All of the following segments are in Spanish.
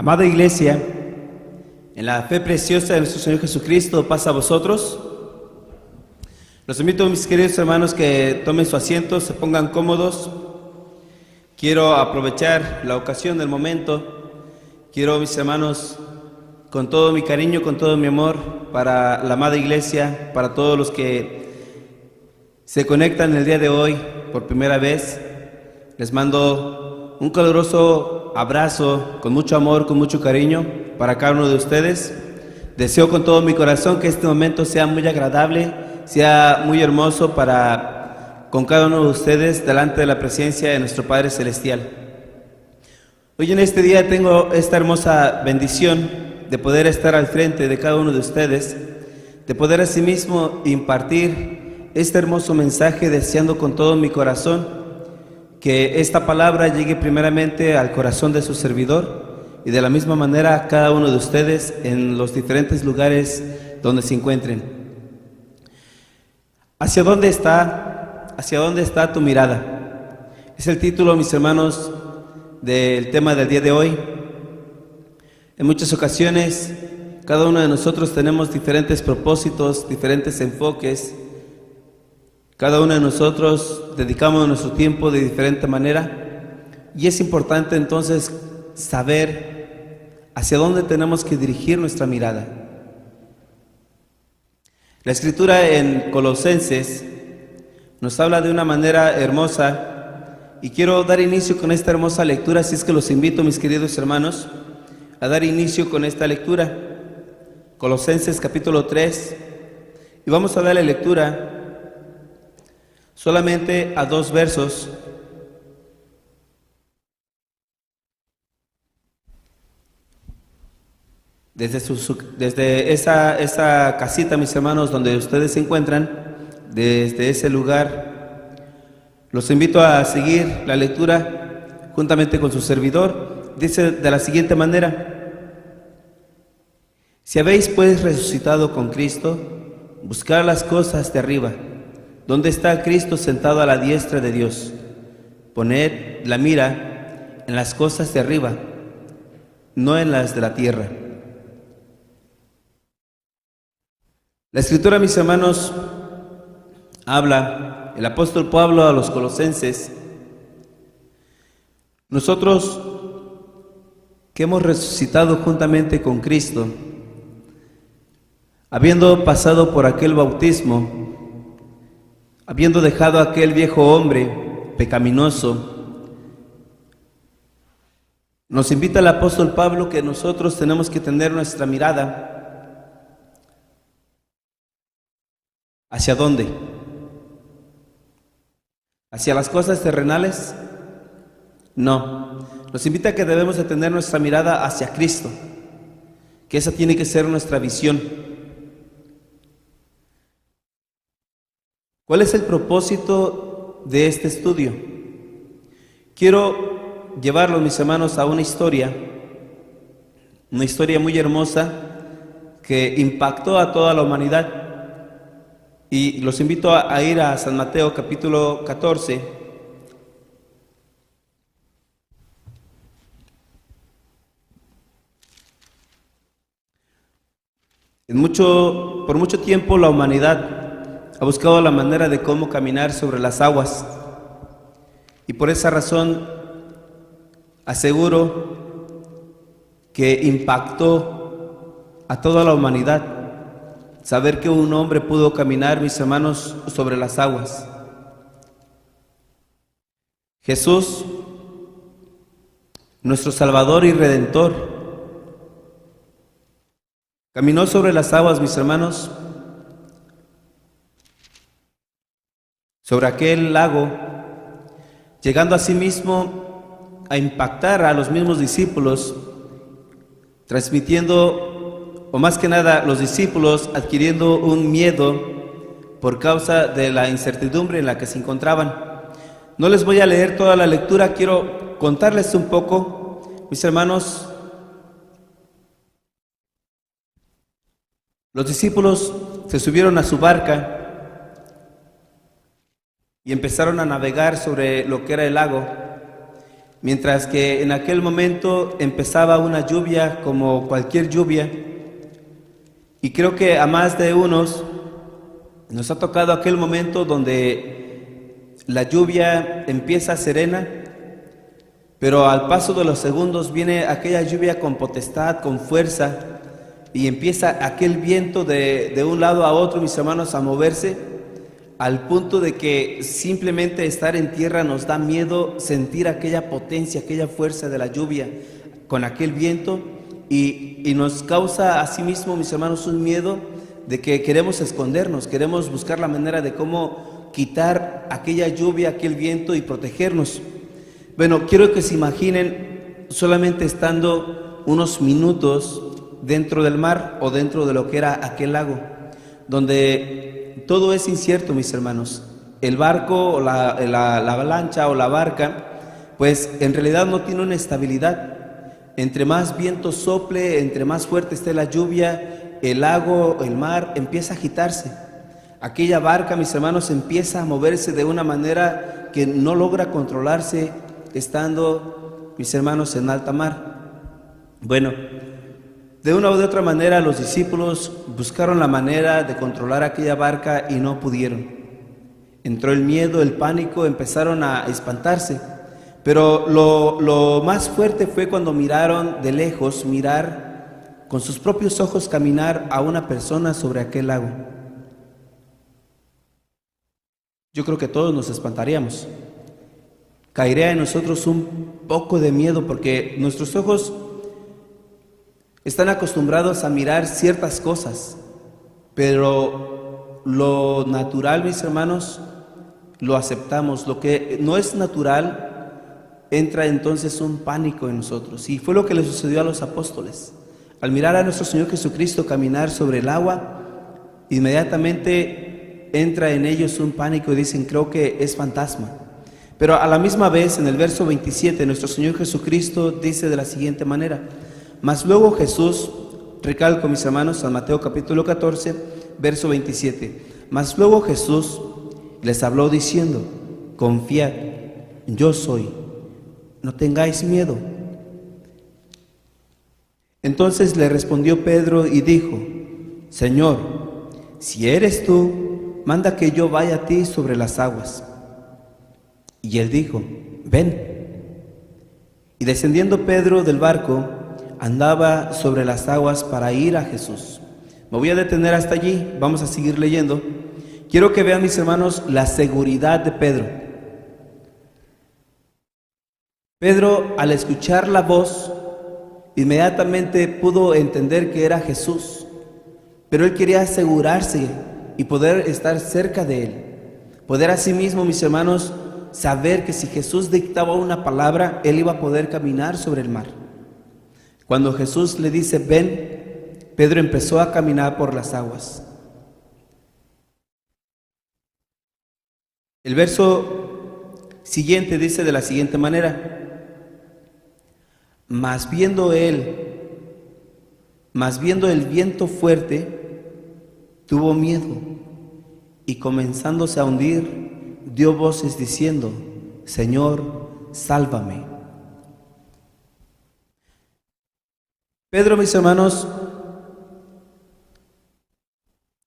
Amada Iglesia, en la fe preciosa de nuestro Señor Jesucristo, paz a vosotros. Los invito, mis queridos hermanos, que tomen su asiento, se pongan cómodos. Quiero aprovechar la ocasión del momento. Quiero, mis hermanos, con todo mi cariño, con todo mi amor, para la amada Iglesia, para todos los que se conectan el día de hoy por primera vez, les mando un caluroso abrazo, con mucho amor, con mucho cariño para cada uno de ustedes. Deseo con todo mi corazón que este momento sea muy agradable, sea muy hermoso con cada uno de ustedes delante de la presencia de nuestro Padre Celestial. Hoy en este día tengo esta hermosa bendición de poder estar al frente de cada uno de ustedes, de poder asimismo impartir este hermoso mensaje, deseando con todo mi corazón que esta palabra llegue primeramente al corazón de su servidor y de la misma manera a cada uno de ustedes en los diferentes lugares donde se encuentren. ¿Hacia dónde está tu mirada? Es el título, mis hermanos, del tema del día de hoy. En muchas ocasiones, cada uno de nosotros tenemos diferentes propósitos, diferentes enfoques. Cada uno de nosotros dedicamos nuestro tiempo de diferente manera y es importante entonces saber hacia dónde tenemos que dirigir nuestra mirada. La Escritura en Colosenses nos habla de una manera hermosa y quiero dar inicio con esta hermosa lectura, así es que los invito, mis queridos hermanos, a dar inicio con esta lectura. Colosenses capítulo 3, y vamos a darle lectura solamente a 2 versos. Desde esa casita, mis hermanos, donde ustedes se encuentran, desde ese lugar, los invito a seguir la lectura juntamente con su servidor. Dice de la siguiente manera: si habéis pues resucitado con Cristo, buscad las cosas de arriba, donde está Cristo sentado a la diestra de Dios. Poned la mira en las cosas de arriba, no en las de la tierra. La Escritura, mis hermanos, habla, el apóstol Pablo a los colosenses, nosotros que hemos resucitado juntamente con Cristo, habiendo pasado por aquel bautismo, habiendo dejado aquel viejo hombre pecaminoso, nos invita el apóstol Pablo que nosotros tenemos que tener nuestra mirada ¿hacia dónde? ¿Hacia las cosas terrenales? No, nos invita a que debemos de tener nuestra mirada hacia Cristo, que esa tiene que ser nuestra visión. ¿Cuál es el propósito de este estudio? Quiero llevarlos, mis hermanos, a una historia muy hermosa que impactó a toda la humanidad. Y los invito a ir a San Mateo capítulo 14. Por mucho tiempo la humanidad ha buscado la manera de cómo caminar sobre las aguas. Y por esa razón aseguro que impactó a toda la humanidad saber que un hombre pudo caminar, mis hermanos, sobre las aguas. Jesús, nuestro Salvador y Redentor, caminó sobre las aguas, mis hermanos, sobre aquel lago, llegando asimismo a impactar a los mismos discípulos, transmitiendo, o más que nada, los discípulos adquiriendo un miedo por causa de la incertidumbre en la que se encontraban. No les voy a leer toda la lectura, quiero contarles un poco, mis hermanos. Los discípulos se subieron a su barca y empezaron a navegar sobre lo que era el lago. Mientras que en aquel momento empezaba una lluvia como cualquier lluvia, y creo que a más de unos nos ha tocado aquel momento donde la lluvia empieza serena, pero al paso de los segundos viene aquella lluvia con potestad, con fuerza, y empieza aquel viento de un lado a otro, mis hermanos, a moverse, al punto de que simplemente estar en tierra nos da miedo, sentir aquella potencia, aquella fuerza de la lluvia con aquel viento, y nos causa asimismo, mis hermanos, un miedo de que queremos escondernos, queremos buscar la manera de cómo quitar aquella lluvia, aquel viento y protegernos. Bueno, quiero que se imaginen solamente estando unos minutos dentro del mar o dentro de lo que era aquel lago, donde todo es incierto, mis hermanos. El barco o la lancha o la barca, pues en realidad no tiene una estabilidad. Entre más viento sople, entre más fuerte esté la lluvia, el lago, el mar empieza a agitarse. Aquella barca, mis hermanos, empieza a moverse de una manera que no logra controlarse estando, mis hermanos, en alta mar. Bueno, de una u de otra manera los discípulos buscaron la manera de controlar aquella barca y no pudieron. Entró el miedo, el pánico, empezaron a espantarse. Pero lo más fuerte fue cuando miraron de lejos, mirar con sus propios ojos caminar a una persona sobre aquel lago. Yo creo que todos nos espantaríamos. Caería en nosotros un poco de miedo porque nuestros ojos están acostumbrados a mirar ciertas cosas, pero lo natural, mis hermanos, lo aceptamos. Lo que no es natural, entra entonces un pánico en nosotros. Y fue lo que le sucedió a los apóstoles. Al mirar a nuestro Señor Jesucristo caminar sobre el agua, inmediatamente entra en ellos un pánico y dicen, creo que es fantasma. Pero a la misma vez, en el verso 27, nuestro Señor Jesucristo dice de la siguiente manera: mas luego Jesús, recalco, mis hermanos, San Mateo capítulo 14, verso 27, mas luego Jesús les habló diciendo, confiad, yo soy, no tengáis miedo. Entonces le respondió Pedro y dijo, Señor, si eres tú, manda que yo vaya a ti sobre las aguas. Y él dijo, ven. Y descendiendo Pedro del barco, andaba sobre las aguas para ir a Jesús. Me voy a detener hasta allí, vamos a seguir leyendo. Quiero que vean, mis hermanos, la seguridad de Pedro. Pedro, al escuchar la voz, inmediatamente pudo entender que era Jesús, pero él quería asegurarse y poder estar cerca de él. Poder asimismo, mis hermanos, saber que si Jesús dictaba una palabra, él iba a poder caminar sobre el mar. Cuando Jesús le dice, ven, Pedro empezó a caminar por las aguas. El verso siguiente dice de la siguiente manera, mas viendo el viento fuerte, tuvo miedo y comenzándose a hundir, dio voces diciendo, Señor, sálvame. Pedro, mis hermanos,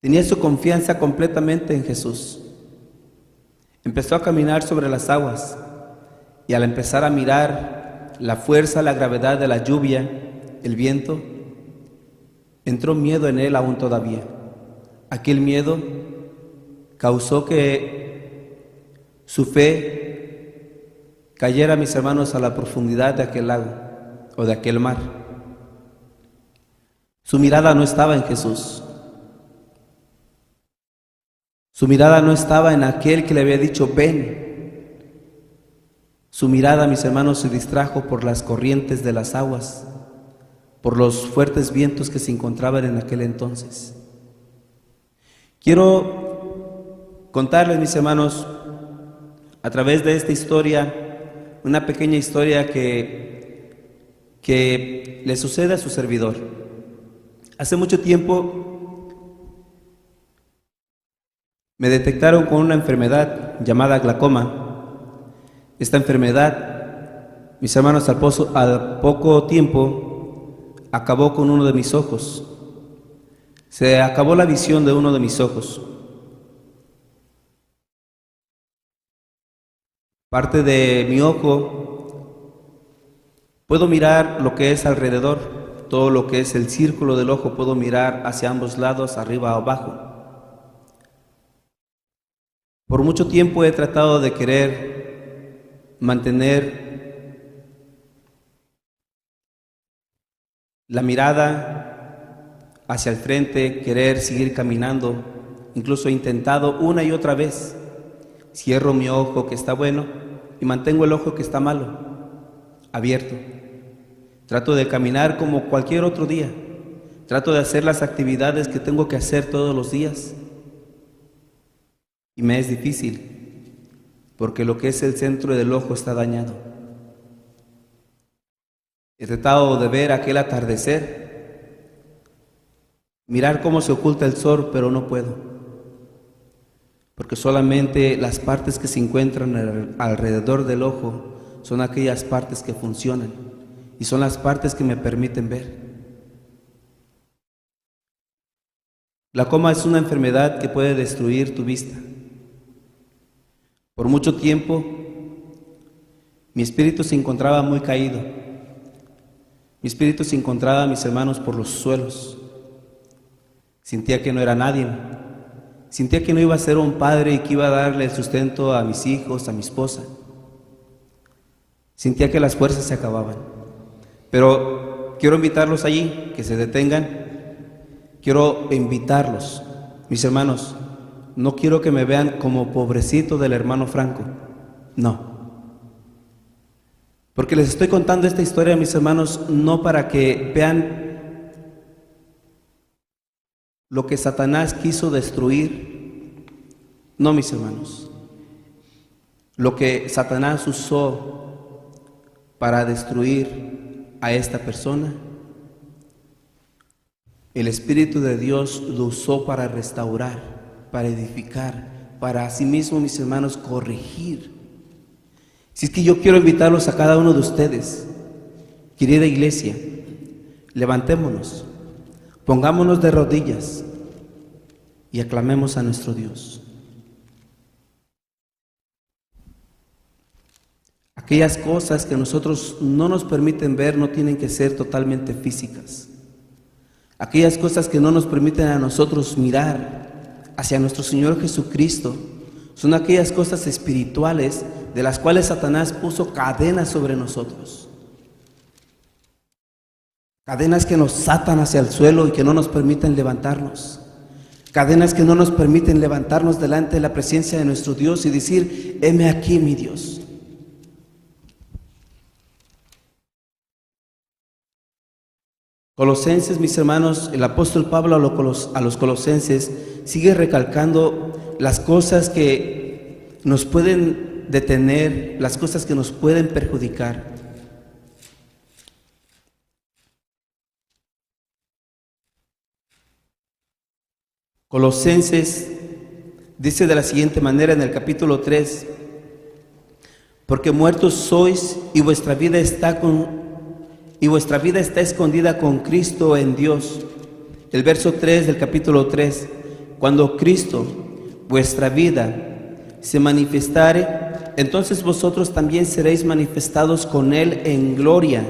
tenía su confianza completamente en Jesús. Empezó a caminar sobre las aguas y al empezar a mirar la fuerza, la gravedad de la lluvia, el viento, entró miedo en él aún todavía. Aquel miedo causó que su fe cayera, mis hermanos, a la profundidad de aquel lago o de aquel mar. Su mirada no estaba en Jesús. Su mirada no estaba en aquel que le había dicho, ven. Su mirada, mis hermanos, se distrajo por las corrientes de las aguas, por los fuertes vientos que se encontraban en aquel entonces. Quiero contarles, mis hermanos, a través de esta historia, una pequeña historia que le sucede a su servidor. Hace mucho tiempo me detectaron con una enfermedad llamada glaucoma. Esta enfermedad Mis hermanos, al poco tiempo acabó con uno de mis ojos. Se acabó la visión de uno de mis ojos. Parte de mi ojo puedo mirar lo que es alrededor, todo lo que es el círculo del ojo, puedo mirar hacia ambos lados, arriba o abajo. Por mucho tiempo he tratado de querer mantener la mirada hacia el frente, querer seguir caminando. Incluso he intentado una y otra vez. Cierro mi ojo que está bueno y mantengo el ojo que está malo abierto. Trato de caminar como cualquier otro día. Trato de hacer las actividades que tengo que hacer todos los días. Y me es difícil, porque lo que es el centro del ojo está dañado. He tratado de ver aquel atardecer, mirar cómo se oculta el sol, pero no puedo, porque solamente las partes que se encuentran alrededor del ojo son aquellas partes que funcionan y son las partes que me permiten ver. La coma es una enfermedad que puede destruir tu vista. Por mucho tiempo, mi espíritu se encontraba muy caído. Mi espíritu se encontraba, mis hermanos, por los suelos. Sentía que no era nadie. Sentía que no iba a ser un padre y que iba a darle el sustento a mis hijos, a mi esposa. Sentía que las fuerzas se acababan. Pero quiero invitarlos allí, que se detengan. Quiero invitarlos, mis hermanos. No quiero que me vean como pobrecito del hermano Franco. No. Porque les estoy contando esta historia, mis hermanos, no para que vean lo que Satanás quiso destruir. No, mis hermanos. Lo que Satanás usó para destruir a esta persona, el Espíritu de Dios lo usó para restaurar, para edificar, para asimismo, mis hermanos, corregir. Si es que yo quiero invitarlos a cada uno de ustedes, querida iglesia, levantémonos, pongámonos de rodillas y aclamemos a nuestro Dios. Aquellas cosas que nosotros no nos permiten ver no tienen que ser totalmente físicas. Aquellas cosas que no nos permiten a nosotros mirar hacia nuestro Señor Jesucristo son aquellas cosas espirituales de las cuales Satanás puso cadenas sobre nosotros. Cadenas que nos atan hacia el suelo y que no nos permiten levantarnos. Cadenas que no nos permiten levantarnos delante de la presencia de nuestro Dios y decir: heme aquí, mi Dios. Colosenses, mis hermanos, el apóstol Pablo a los colosenses sigue recalcando las cosas que nos pueden detener, las cosas que nos pueden perjudicar. Colosenses dice de la siguiente manera en el capítulo 3: porque muertos sois y vuestra vida está escondida con Cristo en Dios. El verso 3 del capítulo 3: cuando Cristo, vuestra vida, se manifestare, entonces vosotros también seréis manifestados con Él en gloria.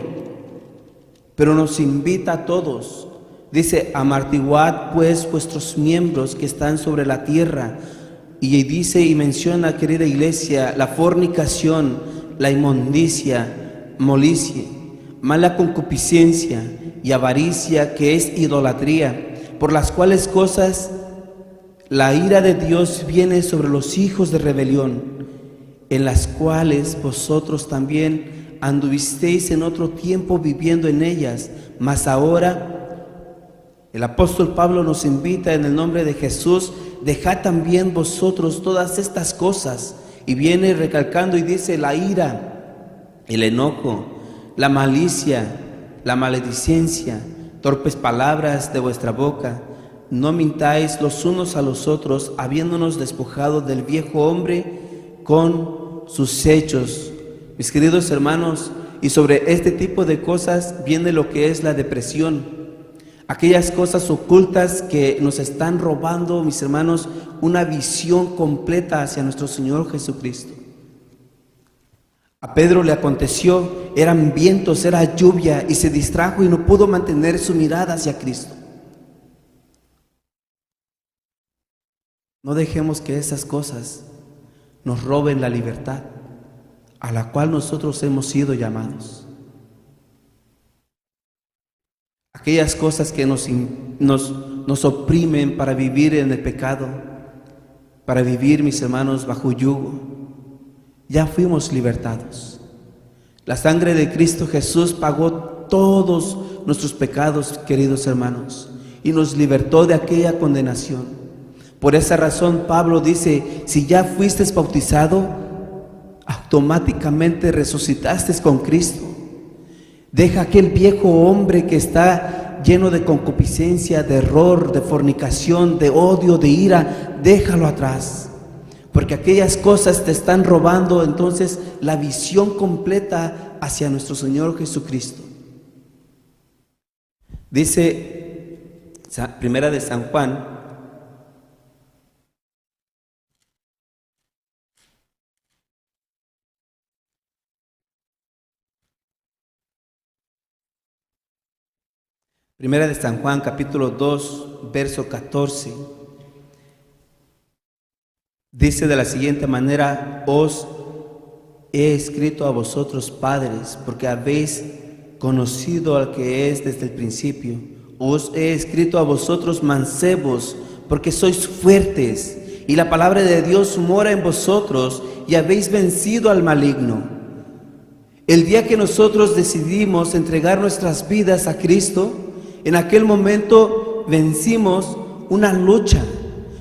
Pero nos invita a todos, dice: amortiguad pues vuestros miembros que están sobre la tierra. Y dice y menciona, querida iglesia, la fornicación, la inmundicia, molicie, mala concupiscencia y avaricia, que es idolatría, por las cuales cosas la ira de Dios viene sobre los hijos de rebelión, en las cuales vosotros también anduvisteis en otro tiempo viviendo en ellas, mas ahora el apóstol Pablo nos invita en el nombre de Jesús: dejad también vosotros todas estas cosas. Y viene recalcando y dice: la ira, el enojo, la malicia, la maledicencia, torpes palabras de vuestra boca. No mintáis los unos a los otros, habiéndonos despojado del viejo hombre con sus hechos. Mis queridos hermanos, Y sobre este tipo de cosas viene lo que es la depresión. Aquellas cosas ocultas que nos están robando, mis hermanos, una visión completa hacia nuestro Señor Jesucristo. A Pedro le aconteció, eran vientos, era lluvia, y se distrajo y no pudo mantener su mirada hacia Cristo. No dejemos que esas cosas nos roben la libertad a la cual nosotros hemos sido llamados. Aquellas cosas que nos oprimen para vivir en el pecado, para vivir, mis hermanos, bajo yugo, ya fuimos libertados. La sangre de Cristo Jesús pagó todos nuestros pecados, queridos hermanos, y nos libertó de aquella condenación. Por esa razón Pablo dice, si ya fuiste bautizado, automáticamente resucitaste con Cristo. Deja aquel viejo hombre que está lleno de concupiscencia, de error, de fornicación, de odio, de ira, déjalo atrás. Porque aquellas cosas te están robando entonces la visión completa hacia nuestro Señor Jesucristo. Dice Primera de San Juan, Primera de San Juan, capítulo 2, verso 14. Dice de la siguiente manera, os he escrito a vosotros padres, porque habéis conocido al que es desde el principio. Os he escrito a vosotros mancebos, porque sois fuertes, y la palabra de Dios mora en vosotros, y habéis vencido al maligno. El día que nosotros decidimos entregar nuestras vidas a Cristo, en aquel momento vencimos una lucha.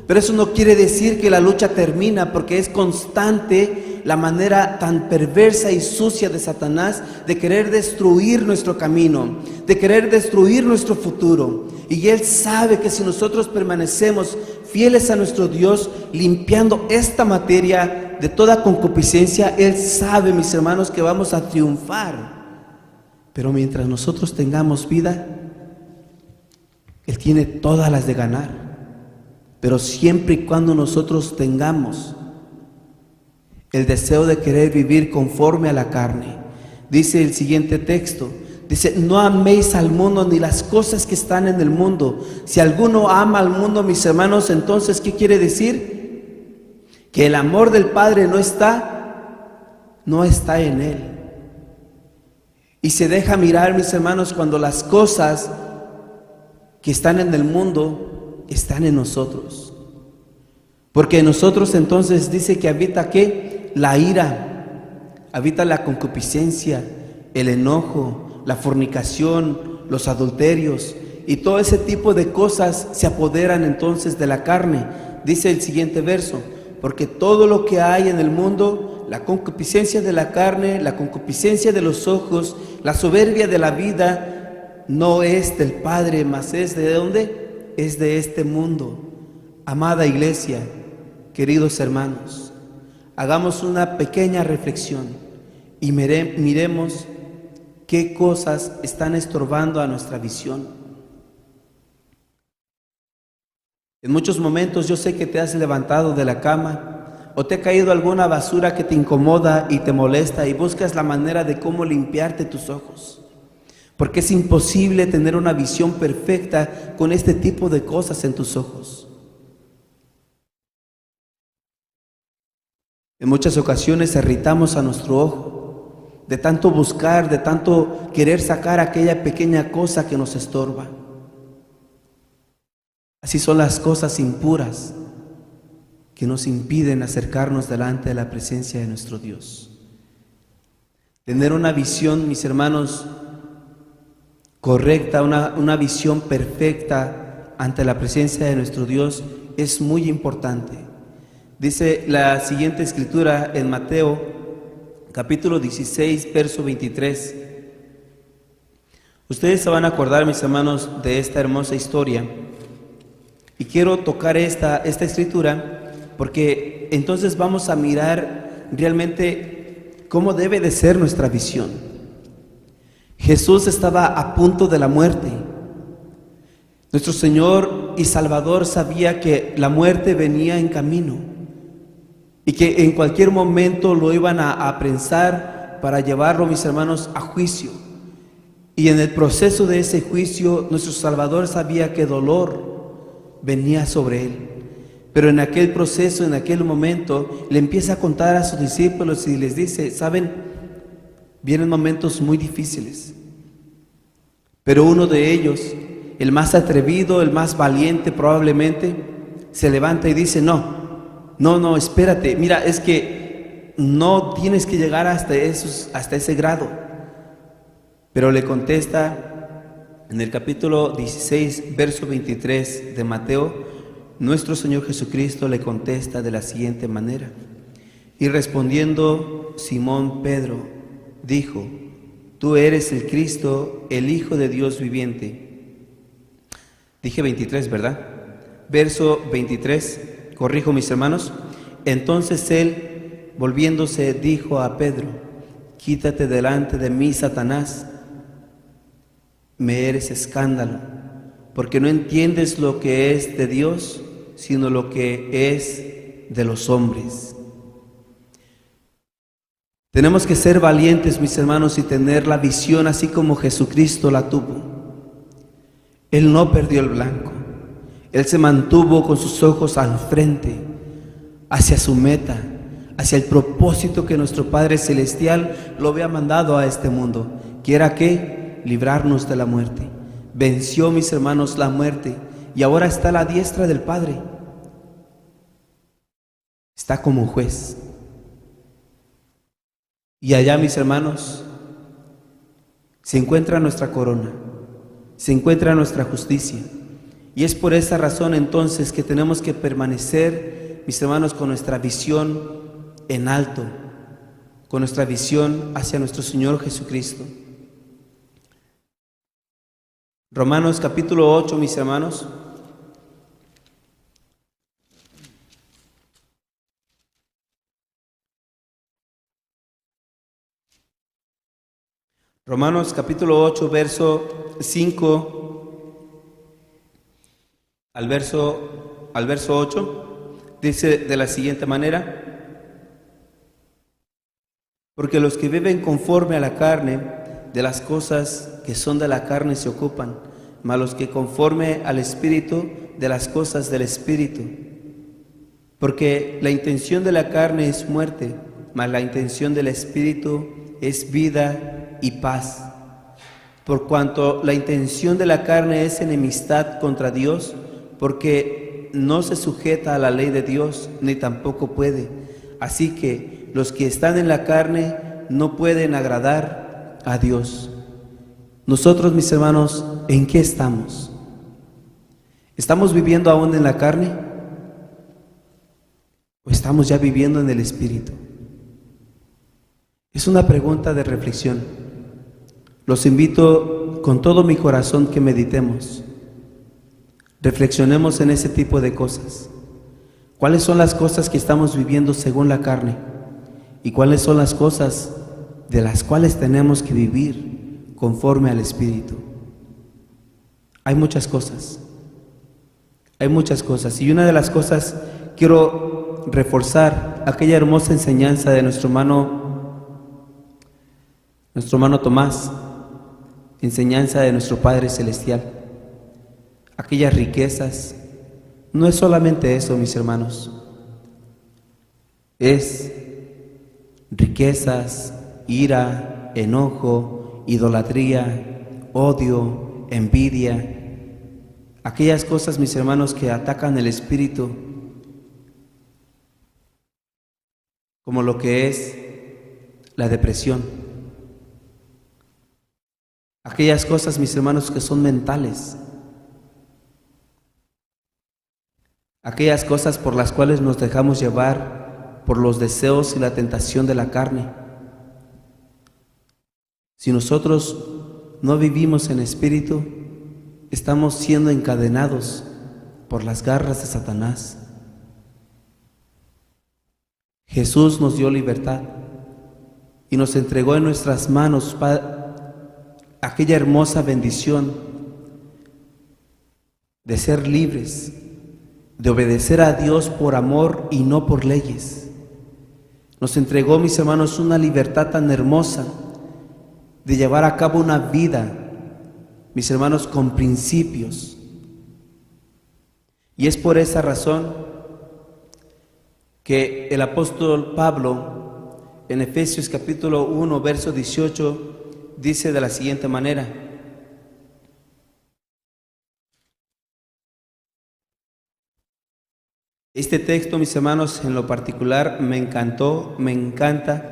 Pero eso no quiere decir que la lucha termina, porque es constante la manera tan perversa y sucia de Satanás de querer destruir nuestro camino, de querer destruir nuestro futuro. Y Él sabe que si nosotros permanecemos fieles a nuestro Dios, limpiando esta materia de toda concupiscencia, Él sabe, mis hermanos, que vamos a triunfar. Pero mientras nosotros tengamos vida, Él tiene todas las de ganar. Pero siempre y cuando nosotros tengamos el deseo de querer vivir conforme a la carne. Dice el siguiente texto, dice, no améis al mundo ni las cosas que están en el mundo. Si alguno ama al mundo, mis hermanos, entonces, ¿qué quiere decir? Que el amor del Padre no está en Él. Y se deja mirar, mis hermanos, cuando las cosas que están en el mundo están en nosotros. Porque en nosotros entonces dice que habita ¿qué? La ira, habita la concupiscencia, el enojo, la fornicación, los adulterios y todo ese tipo de cosas se apoderan entonces de la carne. Dice el siguiente verso, porque todo lo que hay en el mundo, la concupiscencia de la carne, la concupiscencia de los ojos, la soberbia de la vida, no es del Padre, mas es ¿de dónde? Es de este mundo. Amada iglesia, queridos hermanos, hagamos una pequeña reflexión y miremos qué cosas están estorbando a nuestra visión. En muchos momentos yo sé que te has levantado de la cama o te ha caído alguna basura que te incomoda y te molesta y buscas la manera de cómo limpiarte tus ojos. Porque es imposible tener una visión perfecta con este tipo de cosas en tus ojos. En muchas ocasiones irritamos a nuestro ojo, de tanto buscar, de tanto querer sacar aquella pequeña cosa que nos estorba. Así son las cosas impuras que nos impiden acercarnos delante de la presencia de nuestro Dios. Tener una visión, mis hermanos, correcta, una visión perfecta ante la presencia de nuestro Dios es muy importante. Dice la siguiente escritura en Mateo, capítulo 16, verso 23. Ustedes se van a acordar, mis hermanos, de esta hermosa historia. Y quiero tocar esta escritura porque entonces vamos a mirar realmente cómo debe de ser nuestra visión. Jesús estaba a punto de la muerte. Nuestro Señor y Salvador sabía que la muerte venía en camino y que en cualquier momento lo iban a apresar para llevarlo, mis hermanos, a juicio. Y en el proceso de ese juicio, nuestro Salvador sabía que dolor venía sobre él. Pero en aquel proceso, en aquel momento, le empieza a contar a sus discípulos y les dice: ¿saben? Vienen momentos muy difíciles. Pero uno de ellos, el más atrevido, el más valiente probablemente, se levanta y dice: no, espérate, mira, es que no tienes que llegar hasta ese grado. Pero le contesta en el capítulo 16, verso 23 de Mateo, nuestro Señor Jesucristo le contesta de la siguiente manera: y respondiendo Simón Pedro, dijo: tú eres el Cristo, el Hijo de Dios viviente. Dije 23, ¿verdad? Verso 23, corrijo, mis hermanos. Entonces él, volviéndose, dijo a Pedro: quítate delante de mí, Satanás, me eres escándalo, porque no entiendes lo que es de Dios, sino lo que es de los hombres. Tenemos que ser valientes, mis hermanos, y tener la visión así como Jesucristo la tuvo. Él no perdió el blanco. Él se mantuvo con sus ojos al frente, hacia su meta, hacia el propósito que nuestro Padre Celestial lo había mandado a este mundo, que era ¿qué? Librarnos de la muerte. Venció, mis hermanos, la muerte y ahora está a la diestra del Padre. Está como juez. Y allá, mis hermanos, se encuentra nuestra corona, se encuentra nuestra justicia. Y es por esa razón entonces que tenemos que permanecer, mis hermanos, con nuestra visión en alto, con nuestra visión hacia nuestro Señor Jesucristo. Romanos capítulo 8, mis hermanos. Romanos capítulo 8, verso 5 al verso 8, dice de la siguiente manera: porque los que viven conforme a la carne, de las cosas que son de la carne se ocupan, mas los que conforme al Espíritu, de las cosas del Espíritu. Porque la intención de la carne es muerte, mas la intención del Espíritu es vida y paz. Por cuanto la intención de la carne es enemistad contra Dios, porque no se sujeta a la ley de Dios, ni tampoco puede. Así que los que están en la carne no pueden agradar a Dios. Nosotros, mis hermanos, ¿en qué estamos? ¿Estamos viviendo aún en la carne? ¿O estamos ya viviendo en el Espíritu? Es una pregunta de reflexión. Los invito con todo mi corazón que meditemos, reflexionemos en ese tipo de cosas. ¿Cuáles son las cosas que estamos viviendo según la carne? ¿Y cuáles son las cosas de las cuales tenemos que vivir conforme al Espíritu? Hay muchas cosas. Hay muchas cosas. Y una de las cosas, quiero reforzar aquella hermosa enseñanza de nuestro hermano Tomás, enseñanza de nuestro Padre Celestial. Aquellas riquezas, no es solamente eso, mis hermanos, es riquezas, ira, enojo, idolatría, odio, envidia, aquellas cosas, mis hermanos, que atacan el espíritu, como lo que es la depresión. Aquellas cosas, mis hermanos, que son mentales. Aquellas cosas por las cuales nos dejamos llevar por los deseos y la tentación de la carne. Si nosotros no vivimos en espíritu, estamos siendo encadenados por las garras de Satanás. Jesús nos dio libertad y nos entregó en nuestras manos aquella hermosa bendición de ser libres, de obedecer a Dios por amor y no por leyes. Nos entregó, mis hermanos, una libertad tan hermosa de llevar a cabo una vida, mis hermanos, con principios. Y es por esa razón que el apóstol Pablo, en Efesios capítulo 1, verso 18, dice de la siguiente manera: este texto, mis hermanos, en lo particular me encantó, me encanta.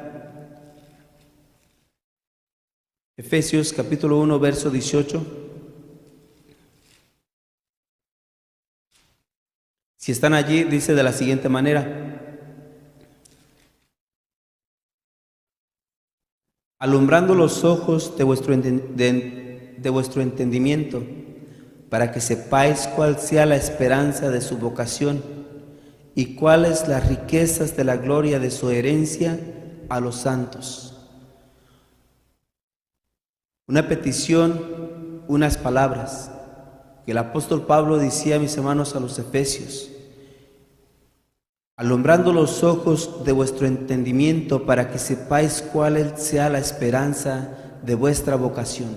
Efesios capítulo 1, verso 18. Si están allí, dice de la siguiente manera: alumbrando los ojos de vuestro entendimiento, para que sepáis cuál sea la esperanza de su vocación y cuáles las riquezas de la gloria de su herencia a los santos. Una petición, unas palabras que el apóstol Pablo decía, mis hermanos, a los efesios: alumbrando los ojos de vuestro entendimiento para que sepáis cuál sea la esperanza de vuestra vocación.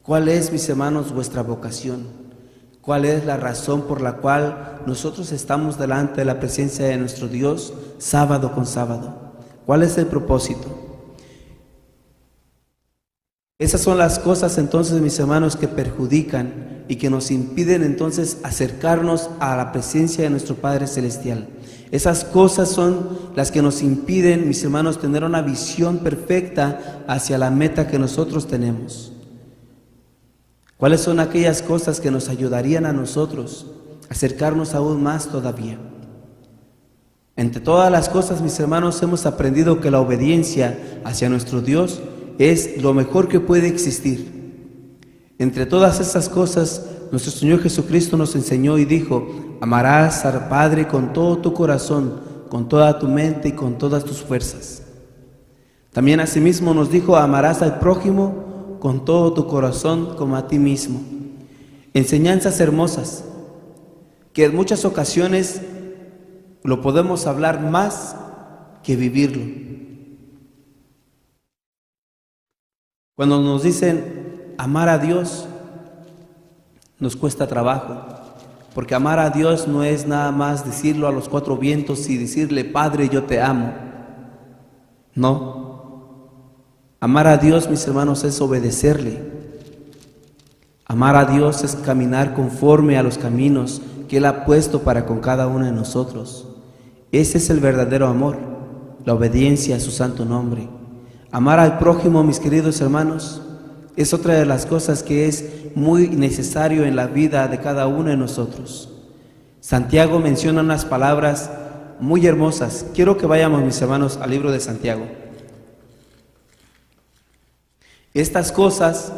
¿Cuál es, mis hermanos, vuestra vocación? ¿Cuál es la razón por la cual nosotros estamos delante de la presencia de nuestro Dios sábado con sábado? ¿Cuál es el propósito? Esas son las cosas entonces, mis hermanos, que perjudican y que nos impiden entonces acercarnos a la presencia de nuestro Padre Celestial. Esas cosas son las que nos impiden, mis hermanos, tener una visión perfecta hacia la meta que nosotros tenemos. ¿Cuáles son aquellas cosas que nos ayudarían a nosotros a acercarnos aún más todavía? Entre todas las cosas, mis hermanos, hemos aprendido que la obediencia hacia nuestro Dios es lo mejor que puede existir. Entre todas esas cosas, nuestro Señor Jesucristo nos enseñó y dijo: amarás al Padre con todo tu corazón, con toda tu mente y con todas tus fuerzas. También asimismo nos dijo: amarás al prójimo con todo tu corazón como a ti mismo. Enseñanzas hermosas que en muchas ocasiones lo podemos hablar más que vivirlo. Cuando nos dicen amar a Dios, nos cuesta trabajo, porque amar a Dios no es nada más decirlo a los cuatro vientos y decirle: Padre, yo te amo. No. Amar a Dios, mis hermanos, es obedecerle. Amar a Dios es caminar conforme a los caminos que Él ha puesto para con cada uno de nosotros. Ese es el verdadero amor, la obediencia a su santo nombre. Amar al prójimo, mis queridos hermanos, es otra de las cosas que es muy necesario en la vida de cada uno de nosotros. Santiago menciona unas palabras muy hermosas. Quiero que vayamos, mis hermanos, al libro de Santiago. Estas cosas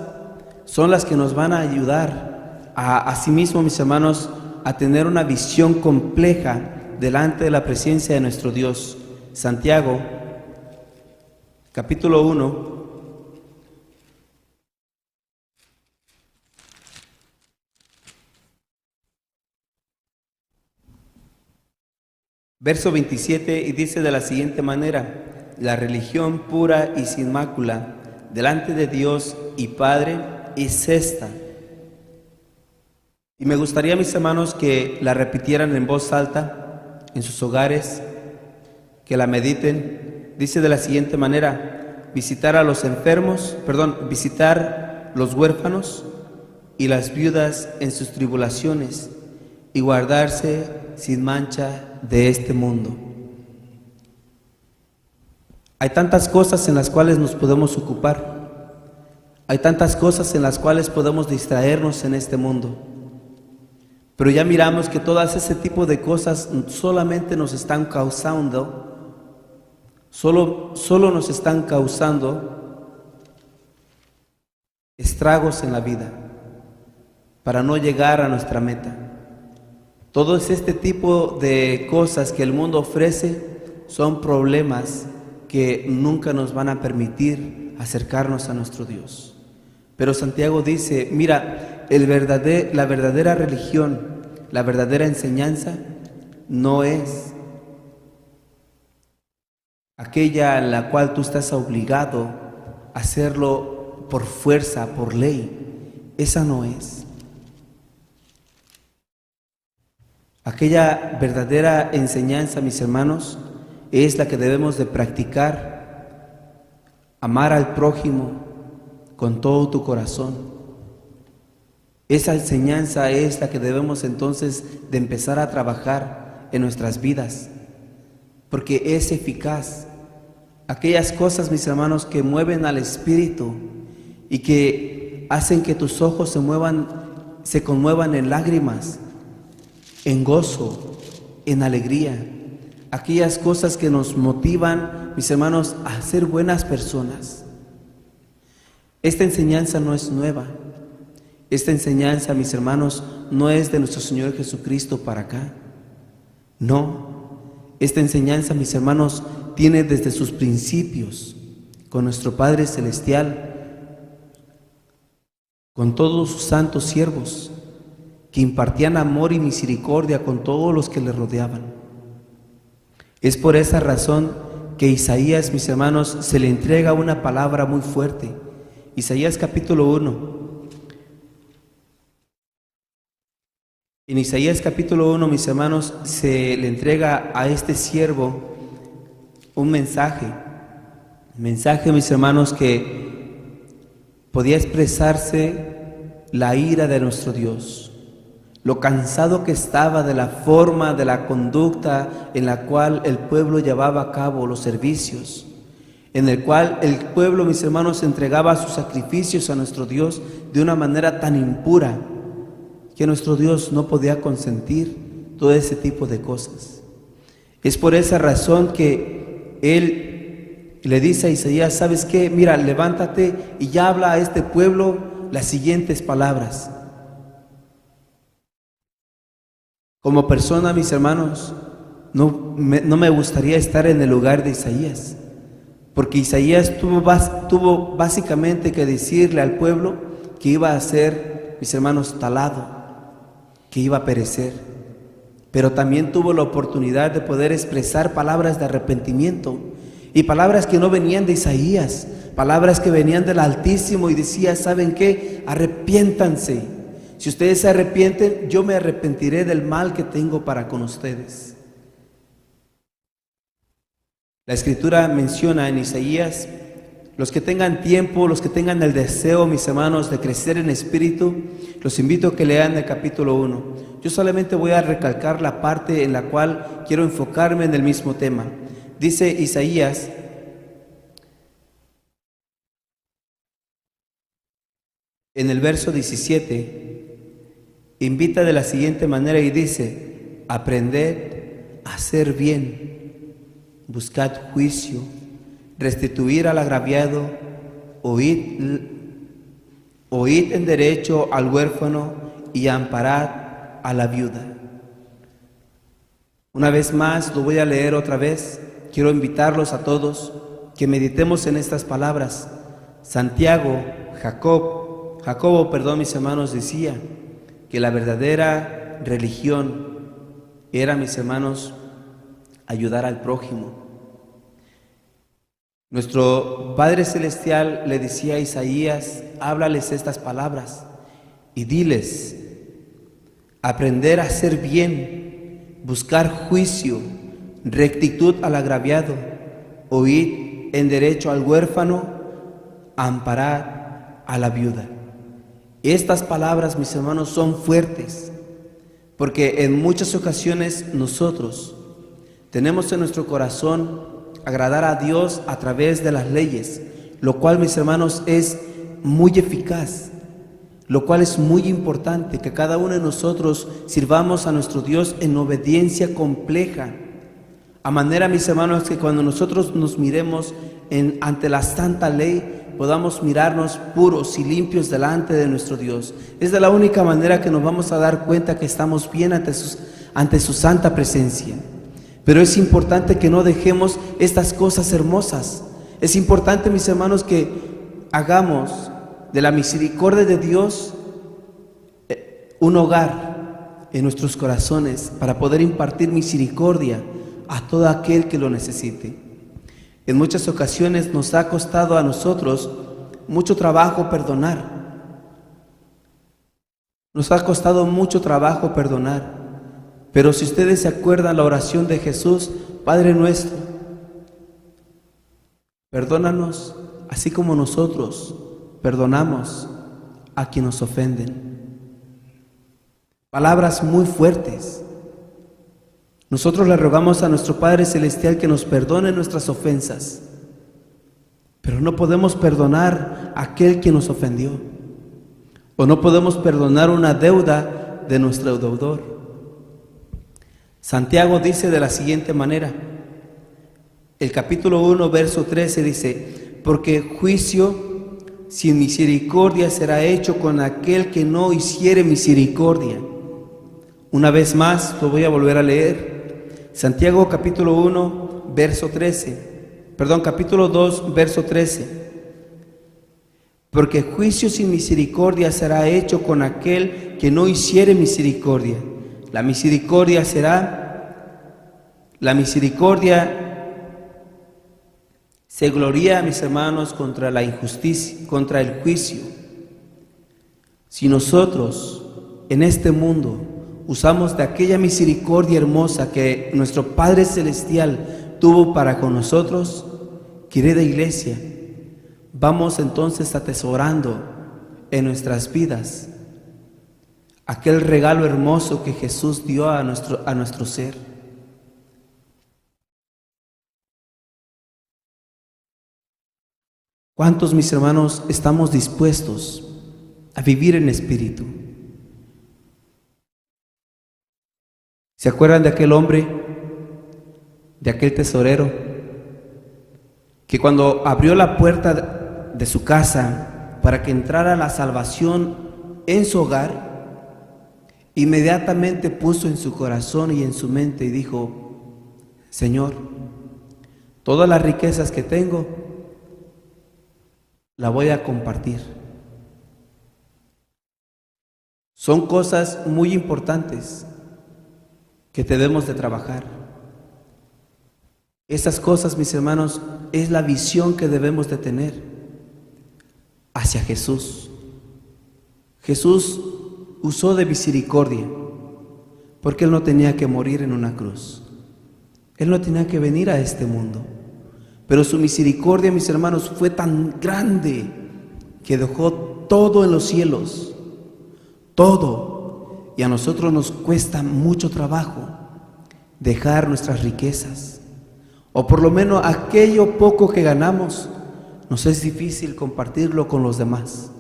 son las que nos van a ayudar a sí mismo, mis hermanos, a tener una visión compleja delante de la presencia de nuestro Dios. Santiago, capítulo 1, verso 27, y dice de la siguiente manera: la religión pura y sin mácula delante de Dios y Padre es esta. Y me gustaría, mis hermanos, que la repitieran en voz alta en sus hogares, que la mediten. Dice de la siguiente manera: visitar a los enfermos, visitar los huérfanos y las viudas en sus tribulaciones y guardarse sin mancha de este mundo. Hay tantas cosas en las cuales nos podemos ocupar. Hay tantas cosas en las cuales podemos distraernos en este mundo. Pero ya miramos que todas ese tipo de cosas solamente nos están causando, solo nos están causando estragos en la vida para no llegar a nuestra meta. Todo este tipo de cosas que el mundo ofrece son problemas que nunca nos van a permitir acercarnos a nuestro Dios. Pero Santiago dice, mira, la verdadera religión, la verdadera enseñanza no es aquella en la cual tú estás obligado a hacerlo por fuerza, por ley. Esa no es. Aquella verdadera enseñanza, mis hermanos, es la que debemos de practicar. Amar al prójimo con todo tu corazón. Esa enseñanza es la que debemos entonces de empezar a trabajar en nuestras vidas, porque es eficaz. Aquellas cosas, mis hermanos, que mueven al espíritu y que hacen que tus ojos se conmuevan en lágrimas, en gozo, en alegría. Aquellas cosas que nos motivan, mis hermanos, a ser buenas personas. Esta enseñanza no es nueva. Esta enseñanza, mis hermanos, no es de nuestro Señor Jesucristo para acá. No. Esta enseñanza, mis hermanos, tiene desde sus principios con nuestro Padre Celestial, con todos sus santos siervos que impartían amor y misericordia con todos los que le rodeaban. Es por esa razón que Isaías, mis hermanos, se le entrega una palabra muy fuerte. Isaías capítulo 1. En Isaías capítulo 1, mis hermanos, se le entrega a este siervo un mensaje, mis hermanos, que podía expresarse la ira de nuestro Dios, lo cansado que estaba de la forma, de la conducta en la cual el pueblo llevaba a cabo los servicios, en el cual el pueblo, mis hermanos, entregaba sus sacrificios a nuestro Dios de una manera tan impura que nuestro Dios no podía consentir todo ese tipo de cosas. Es por esa razón que Él le dice a Isaías, ¿sabes qué? Mira, levántate y ya habla a este pueblo las siguientes palabras. Como persona, mis hermanos, no me gustaría estar en el lugar de Isaías, porque Isaías tuvo básicamente que decirle al pueblo que iba a ser, mis hermanos, talado, que iba a perecer, pero también tuvo la oportunidad de poder expresar palabras de arrepentimiento y palabras que no venían de Isaías, palabras que venían del Altísimo, y decía, ¿saben qué? Arrepiéntanse. Si ustedes se arrepienten, yo me arrepentiré del mal que tengo para con ustedes. La Escritura menciona en Isaías, los que tengan tiempo, los que tengan el deseo, mis hermanos, de crecer en espíritu, los invito a que lean el capítulo 1. Yo solamente voy a recalcar la parte en la cual quiero enfocarme en el mismo tema. Dice Isaías, en el verso 17, invita de la siguiente manera y dice, aprended a hacer bien, buscad juicio, restituir al agraviado, oíd en derecho al huérfano y amparad a la viuda. Una vez más, lo voy a leer otra vez. Quiero invitarlos a todos que meditemos en estas palabras. Jacobo, mis hermanos, decía que la verdadera religión era, mis hermanos, ayudar al prójimo. Nuestro Padre Celestial le decía a Isaías, háblales estas palabras y diles, aprender a hacer bien, buscar juicio, rectitud al agraviado, oír en derecho al huérfano, amparar a la viuda. Estas palabras, mis hermanos, son fuertes, porque en muchas ocasiones nosotros tenemos en nuestro corazón agradar a Dios a través de las leyes, lo cual, mis hermanos, es muy eficaz, lo cual es muy importante, que cada uno de nosotros sirvamos a nuestro Dios en obediencia compleja, a manera, mis hermanos, que cuando nosotros nos miremos ante la santa ley, podamos mirarnos puros y limpios delante de nuestro Dios. Es de la única manera que nos vamos a dar cuenta que estamos bien ante su santa presencia. Pero es importante que no dejemos estas cosas hermosas. Es importante, mis hermanos, que hagamos de la misericordia de Dios, un hogar en nuestros corazones para poder impartir misericordia a todo aquel que lo necesite. En muchas ocasiones nos ha costado a nosotros mucho trabajo perdonar. Nos ha costado mucho trabajo perdonar. Pero si ustedes se acuerdan la oración de Jesús, Padre nuestro, perdónanos así como nosotros perdonamos a quienes nos ofenden. Palabras muy fuertes. Nosotros le rogamos a nuestro Padre Celestial que nos perdone nuestras ofensas, pero no podemos perdonar a aquel que nos ofendió, o no podemos perdonar una deuda de nuestro deudor. Santiago dice de la siguiente manera, el capítulo 1, verso 13 dice, porque juicio sin misericordia será hecho con aquel que no hiciere misericordia. Una vez más, lo voy a volver a leer. Santiago capítulo 1, verso 13. Capítulo 2, verso 13. Porque juicio sin misericordia será hecho con aquel que no hiciere misericordia. La misericordia se gloría, mis hermanos, contra la injusticia, contra el juicio. Si nosotros en este mundo usamos de aquella misericordia hermosa que nuestro Padre Celestial tuvo para con nosotros, querida iglesia, vamos entonces atesorando en nuestras vidas aquel regalo hermoso que Jesús dio a nuestro ser. ¿Cuántos, mis hermanos, estamos dispuestos a vivir en espíritu? ¿Se acuerdan de aquel hombre, de aquel tesorero, que cuando abrió la puerta de su casa para que entrara la salvación en su hogar, inmediatamente puso en su corazón y en su mente y dijo, Señor, todas las riquezas que tengo, la voy a compartir? Son cosas muy importantes que debemos de trabajar. Esas cosas, mis hermanos, es la visión que debemos de tener hacia Jesús. Jesús usó de misericordia porque Él no tenía que morir en una cruz. Él no tenía que venir a este mundo. Pero su misericordia, mis hermanos, fue tan grande que dejó todo en los cielos, todo. Y a nosotros nos cuesta mucho trabajo dejar nuestras riquezas, o por lo menos aquello poco que ganamos, nos es difícil compartirlo con los demás.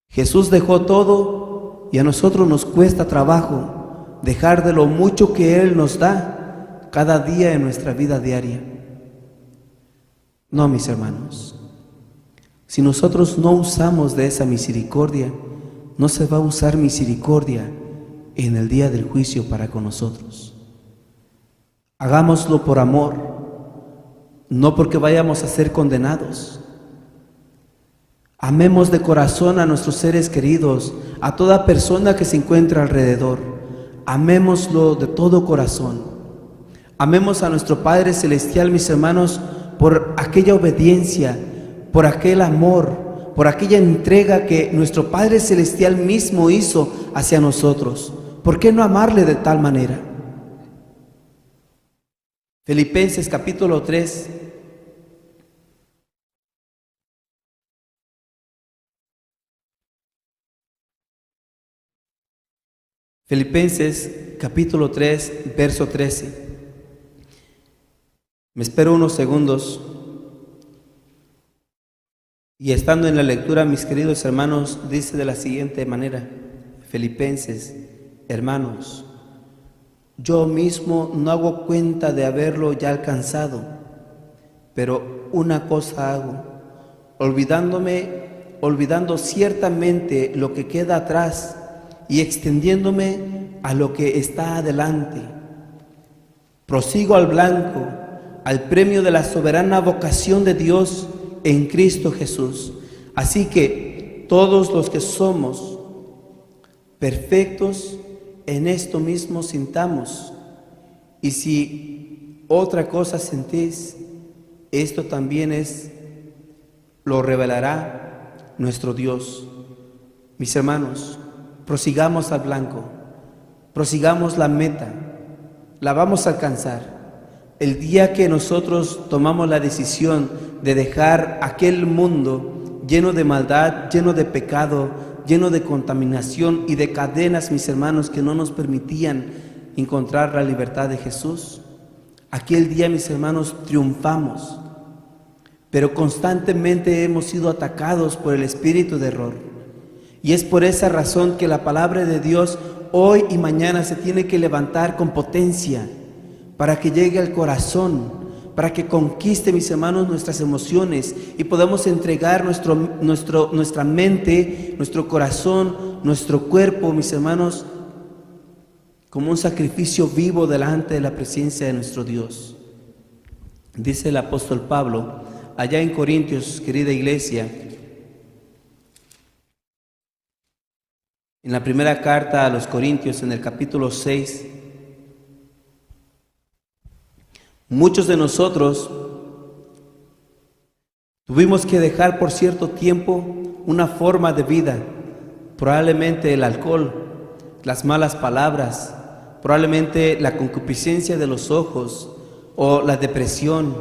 Jesús dejó todo y a nosotros nos cuesta trabajo dejar de lo mucho que Él nos da cada día en nuestra vida diaria. No, mis hermanos, si nosotros no usamos de esa misericordia, no se va a usar misericordia en el día del juicio para con nosotros. Hagámoslo por amor, no porque vayamos a ser condenados. Amemos de corazón a nuestros seres queridos, a toda persona que se encuentra alrededor. Amémoslo de todo corazón. Amemos a nuestro Padre Celestial, mis hermanos, por aquella obediencia, por aquel amor, por aquella entrega que nuestro Padre Celestial mismo hizo hacia nosotros. ¿Por qué no amarle de tal manera? Filipenses capítulo 3. Filipenses capítulo 3, verso 13. Me espero unos segundos. Y estando en la lectura, mis queridos hermanos, dice de la siguiente manera, Filipenses, hermanos, yo mismo no hago cuenta de haberlo ya alcanzado, pero una cosa hago, olvidando ciertamente lo que queda atrás y extendiéndome a lo que está adelante. Prosigo al blanco, al premio de la soberana vocación de Dios en Cristo Jesús. Así que todos los que somos perfectos, en esto mismo sintamos. Y si otra cosa sentís, esto también lo revelará nuestro Dios. Mis hermanos, prosigamos al blanco, prosigamos la meta, la vamos a alcanzar. El día que nosotros tomamos la decisión de dejar aquel mundo lleno de maldad, lleno de pecado, lleno de contaminación y de cadenas, mis hermanos, que no nos permitían encontrar la libertad de Jesús, aquel día, mis hermanos, triunfamos. Pero constantemente hemos sido atacados por el espíritu de error. Y es por esa razón que la palabra de Dios hoy y mañana se tiene que levantar con potencia para que llegue al corazón, para que conquiste, mis hermanos, nuestras emociones y podamos entregar nuestra mente, nuestro corazón, nuestro cuerpo, mis hermanos, como un sacrificio vivo delante de la presencia de nuestro Dios. Dice el apóstol Pablo, allá en Corintios, querida iglesia, en la primera carta a los Corintios, en el capítulo 6, muchos de nosotros tuvimos que dejar por cierto tiempo una forma de vida, probablemente el alcohol, las malas palabras, probablemente la concupiscencia de los ojos o la depresión,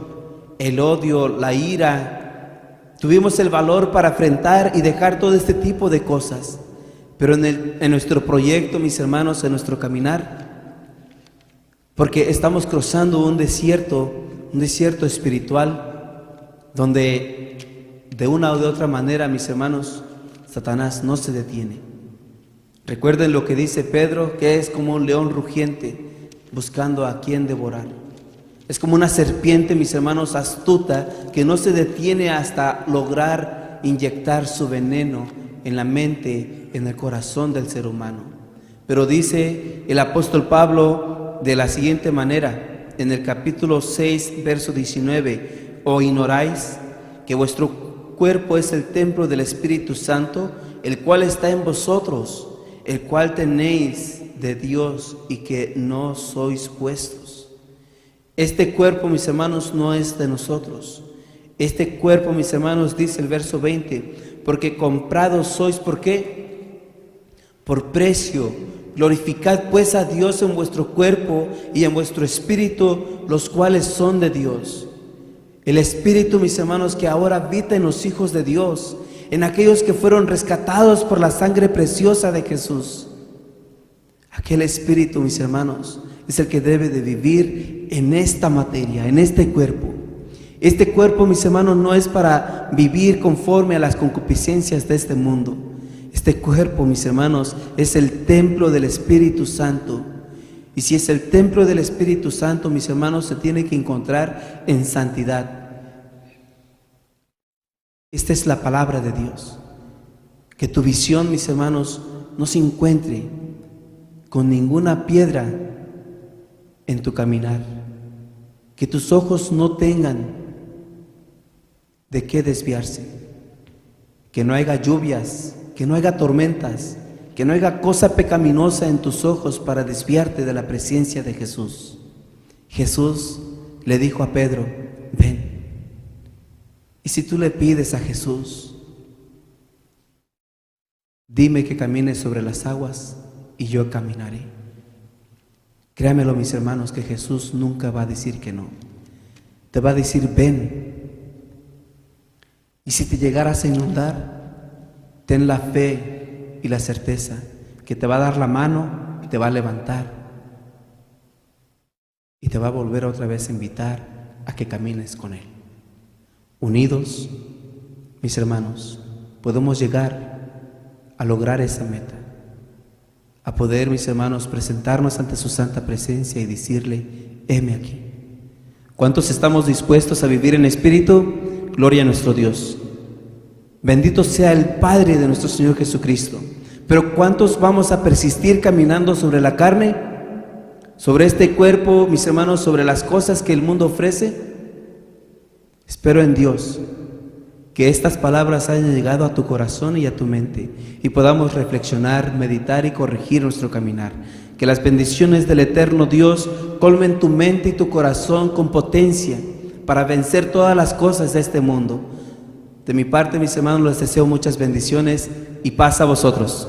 el odio, la ira. Tuvimos el valor para enfrentar y dejar todo este tipo de cosas, pero en nuestro proyecto, mis hermanos, en nuestro caminar, porque estamos cruzando un desierto espiritual, donde de una o de otra manera, mis hermanos, Satanás no se detiene. Recuerden lo que dice Pedro, que es como un león rugiente buscando a quien devorar. Es como una serpiente, mis hermanos, astuta, que no se detiene hasta lograr inyectar su veneno en la mente, en el corazón del ser humano. Pero dice el apóstol Pablo de la siguiente manera, en el capítulo 6, verso 19, ¿o ignoráis que vuestro cuerpo es el templo del Espíritu Santo, el cual está en vosotros, el cual tenéis de Dios y que no sois vuestros? Este cuerpo, mis hermanos, no es de nosotros. Este cuerpo, mis hermanos, dice el verso 20, porque comprados sois, ¿por qué? Por precio. Glorificad pues a Dios en vuestro cuerpo y en vuestro espíritu, los cuales son de Dios. El espíritu, mis hermanos, que ahora habita en los hijos de Dios, en aquellos que fueron rescatados por la sangre preciosa de Jesús. Aquel espíritu, mis hermanos, es el que debe de vivir en esta materia, en este cuerpo. Este cuerpo, mis hermanos, no es para vivir conforme a las concupiscencias de este mundo. Este cuerpo, mis hermanos, es el templo del Espíritu Santo. Y si es el templo del Espíritu Santo, mis hermanos, se tiene que encontrar en santidad. Esta es la palabra de Dios. Que tu visión, mis hermanos, no se encuentre con ninguna piedra en tu caminar. Que tus ojos no tengan de qué desviarse. Que no haya lluvias, que no haya tormentas, que no haya cosa pecaminosa en tus ojos para desviarte de la presencia de Jesús. Jesús le dijo a Pedro, ven. Y si tú le pides a Jesús, dime que camines sobre las aguas y yo caminaré. Créamelo, mis hermanos, que Jesús nunca va a decir que no. Te va a decir, ven. Y si te llegaras a inundar, ten la fe y la certeza que te va a dar la mano y te va a levantar y te va a volver otra vez a invitar a que camines con Él. Unidos, mis hermanos, podemos llegar a lograr esa meta, a poder, mis hermanos, presentarnos ante su santa presencia y decirle, heme aquí. ¿Cuántos estamos dispuestos a vivir en espíritu? Gloria a nuestro Dios. Bendito sea el Padre de nuestro Señor Jesucristo. Pero ¿cuántos vamos a persistir caminando sobre la carne? Sobre este cuerpo, mis hermanos, sobre las cosas que el mundo ofrece. Espero en Dios que estas palabras hayan llegado a tu corazón y a tu mente y podamos reflexionar, meditar y corregir nuestro caminar. Que las bendiciones del eterno Dios colmen tu mente y tu corazón con potencia para vencer todas las cosas de este mundo. De mi parte, mis hermanos, les deseo muchas bendiciones y paz a vosotros.